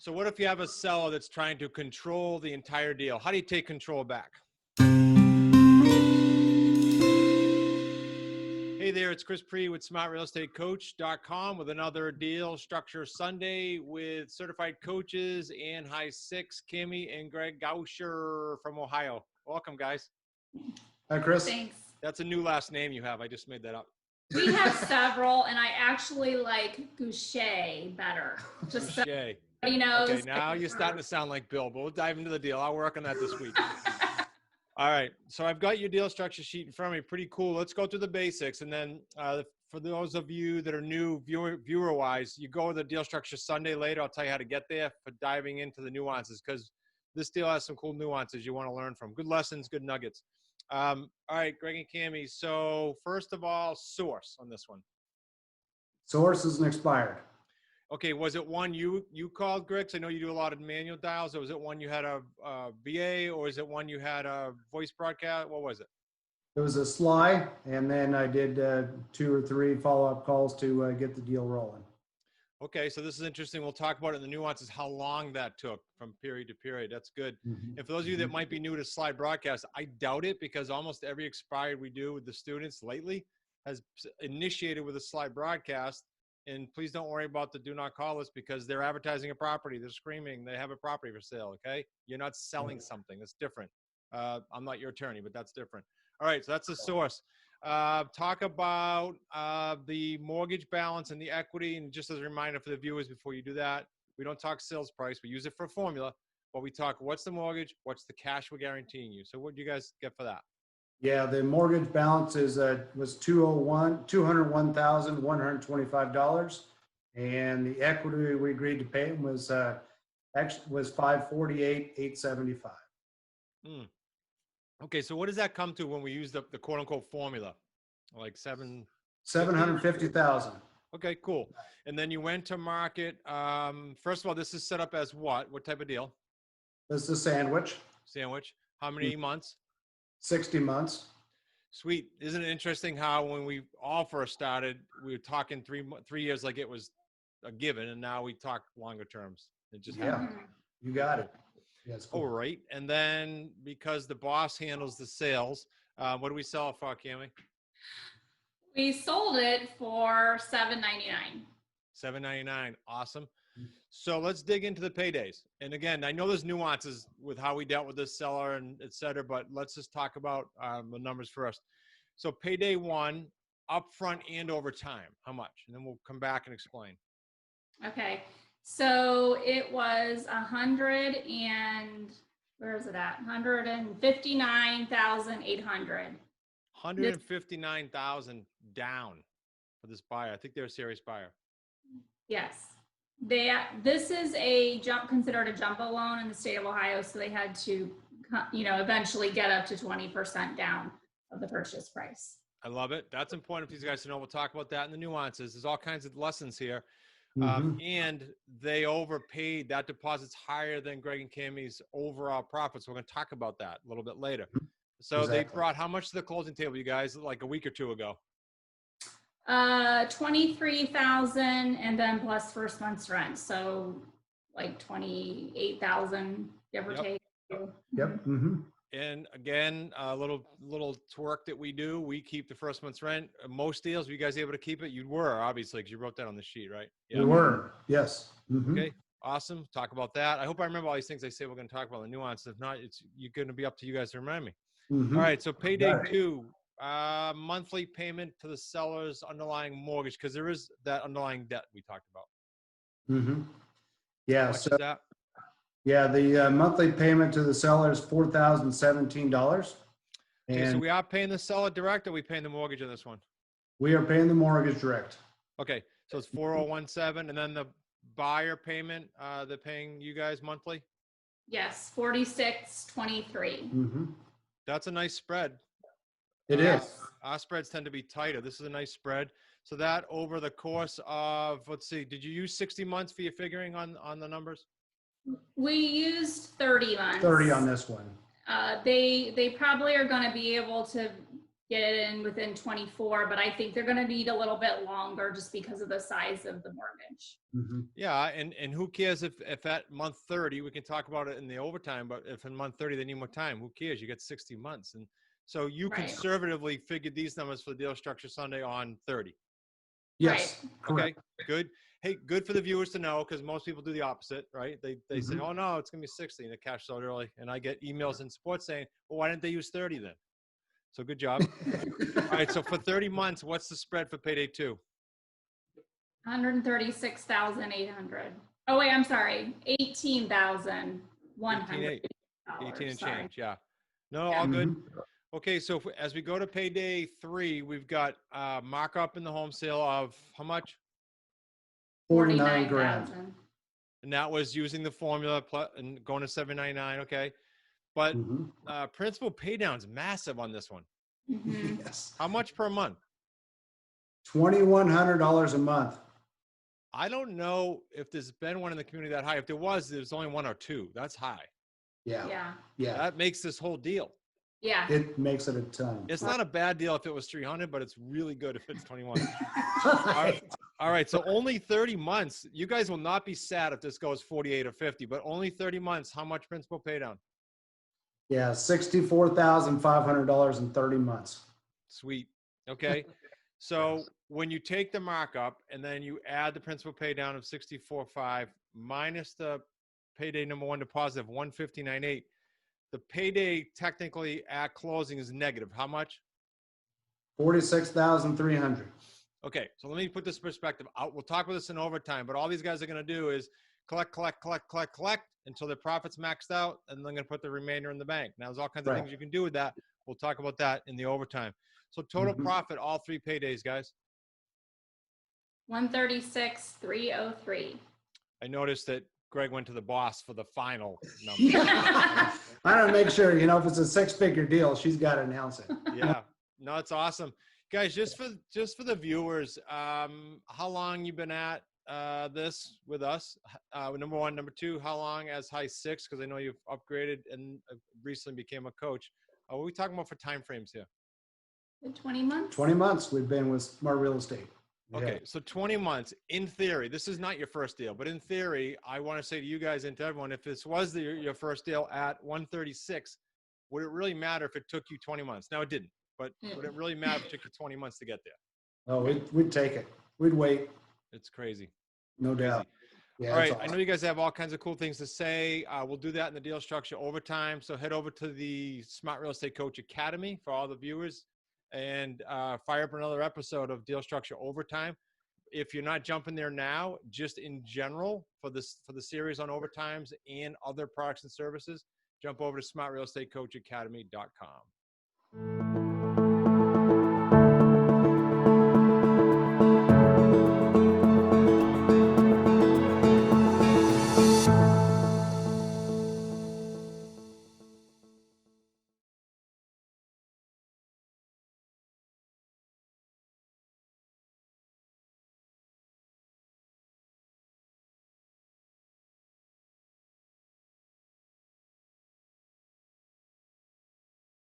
So what if you have a seller that's trying to control the entire deal? How do you take control back? Hey there, it's Chris Pre with smartrealestatecoach.com with another deal structure Sunday with certified coaches and high six, Cami and Greg Goucher from Ohio. Welcome, guys. Hi, Chris. Thanks. That's a new last name you have. I just made that up. We have several, and I actually like Goucher better. Just so Goucher. everybody knows. Okay, now you're starting to sound like Bill, but we'll dive into the deal. I'll work on that this week. All right, so I've got your deal structure sheet in front of me. Pretty cool. Let's go through the basics, and then for those of you that are new viewer-wise, you go to the deal structure Sunday later. I'll tell you how to get there for diving into the nuances, because this deal has some cool nuances you want to learn from. Good lessons, good nuggets. All right, Greg and Cami. So first of all, source on this one. Source isn't expired. Okay, was it one you called, Greg? 'Cause I know you do a lot of manual dials. Or was it one you had a VA, or is it one you had a voice broadcast? What was it? It was a SLY, and then I did 2 or 3 follow-up calls to get the deal rolling. Okay, so this is interesting. We'll talk about it in the nuances, how long that took from period to period. That's good. Mm-hmm. And for those of you that might be new to slide broadcast, I doubt it, because almost every expired we do with the students lately has initiated with a slide broadcast. And please don't worry about the do not call list, because they're advertising a property. They're screaming. They have a property for sale, okay? You're not selling something. That's different. I'm not your attorney, but that's different. All right, so that's the source. Talk about the mortgage balance and the equity. And just as a reminder for the viewers before you do that, we don't talk sales price. We use it for a formula, but we talk what's the mortgage, what's the cash we're guaranteeing you. So what do you guys get for that? Yeah, the mortgage balance was $201,125, and the equity we agreed to pay him was $548,875. Okay, so what does that come to when we use the quote unquote formula? Like $750,000. Okay, cool. And then you went to market. First of all, this is set up as what? What type of deal? This is a sandwich. Sandwich. How many months? 60 months. Sweet. Isn't it interesting how when we all first started, we were talking 3 years like it was a given, and now we talk longer terms. It just happened. You got it. Yes. All right. And then because the boss handles the sales, what do we sell it for, Cami? We sold it for $799. $799. Awesome. So let's dig into the paydays. And again, I know there's nuances with how we dealt with this seller and et cetera, but let's just talk about the numbers first. So payday 1, upfront and over time, how much? And then we'll come back and explain. Okay, so it was where is it at? 159,800. 159,000 down for this buyer. I think they're a serious buyer. Yes. This is considered a jumbo loan in the state of Ohio, so they had to, eventually get up to 20% down of the purchase price. I love it. That's important for these guys to know. We'll talk about that in the nuances. There's all kinds of lessons here. And they overpaid. That deposit's higher than Greg and Cami's overall profits. We're going to talk about that a little bit later. So They brought how much to the closing table, you guys, like a week or two ago? 23,000, and then plus first month's rent, so like 28,000, give or take. Yep. And again, a little twerk that we do. We keep the first month's rent. Most deals, were you guys able to keep it? You were, obviously, because you wrote that on the sheet, right? Yeah. We were. Yes. Okay. Awesome. Talk about that. I hope I remember all these things I say we're going to talk about the nuance. If not, you're going to be up to you guys to remind me. All right. So payday 2. Monthly payment to the seller's underlying mortgage, because there is that underlying debt we talked about. Yeah. How much is that? Yeah, the monthly payment to the seller is $4,017. Okay, so we are paying the seller direct, or are we paying the mortgage on this one? We are paying the mortgage direct. Okay, so it's 4,017, and then the buyer payment, they're paying you guys monthly? Yes, 4623. That's a nice spread. It is. Our spreads tend to be tighter. This is a nice spread. So that over the course of, let's see, did you use 60 months for your figuring on the numbers? We used 30 months. 30 on this one. They probably are going to be able to get it in within 24, but I think they're going to need a little bit longer just because of the size of the mortgage. Yeah, and who cares if at month 30, we can talk about it in the overtime, but if in month 30 they need more time, who cares? You get 60 months. And so you Right. conservatively figured these numbers for the deal structure Sunday on 30. Yes, Okay, correct. good. Hey, good for the viewers to know, because most people do the opposite, right? They say, oh no, it's gonna be 60 and it cashed out early. And I get emails in support saying, well, why didn't they use 30 then? So good job. All right, so for 30 months, what's the spread for payday 2? 136,800. Oh wait, I'm sorry, 18,100. 18 and Sorry. change, yeah. No, Yeah. all good. Okay, so as we go to payday 3, we've got markup in the home sale of how much? 49 grand. 49,000. And that was using the formula and going to 799. Okay, but principal paydown's massive on this one. Mhm. Yes. How much per month? $2,100 a month. I don't know if there's been one in the community that high. If there was, there's only 1 or 2. That's high. Yeah. Yeah. Yeah. That makes this whole deal. Yeah. It makes it a ton. It's not a bad deal if it was 300, but it's really good if it's 21. Right. All right, so only 30 months. You guys will not be sad if this goes 48 or 50, but only 30 months. How much principal paydown? Yeah, $64,500 in 30 months. Sweet. Okay. So when you take the markup and then you add the principal paydown of 64.5 minus the payday number 1 deposit of 159.8, the payday technically at closing is negative. How much? 46,300. Okay, so let me put this perspective out. We'll talk about this in overtime, but all these guys are going to do is collect until their profits maxed out, and then they're going to put the remainder in the bank. Now, there's all kinds of things you can do with that. We'll talk about that in the overtime. So total profit, all 3 paydays, guys. 136,303. I noticed that Greg went to the boss for the final number. I don't make sure, you know, if it's a 6-figure deal, she's got to announce it. Yeah, no, it's awesome. Guys, just for the viewers, how long you been at this with us? Number 1, number 2, how long as high 6? Because I know you've upgraded and recently became a coach. What are we talking about for time frames here? 20 months? 20 months we've been with Smart Real Estate. Okay, so 20 months. In theory, this is not your first deal, but in theory, I want to say to you guys and to everyone, if this was your first deal at 136, would it really matter if it took you 20 months? Now, it didn't, but would it really matter if it took you 20 months to get there? Oh, we'd take it. We'd wait. It's crazy. No doubt. Yeah, all right, awesome. I know you guys have all kinds of cool things to say. We'll do that in the deal structure overtime. So head over to the Smart Real Estate Coach Academy for all the viewers and fire up another episode of deal structure overtime. If you're not jumping there now, just in general for the series on overtimes and other products and services, jump over to smartrealestatecoachacademy.com.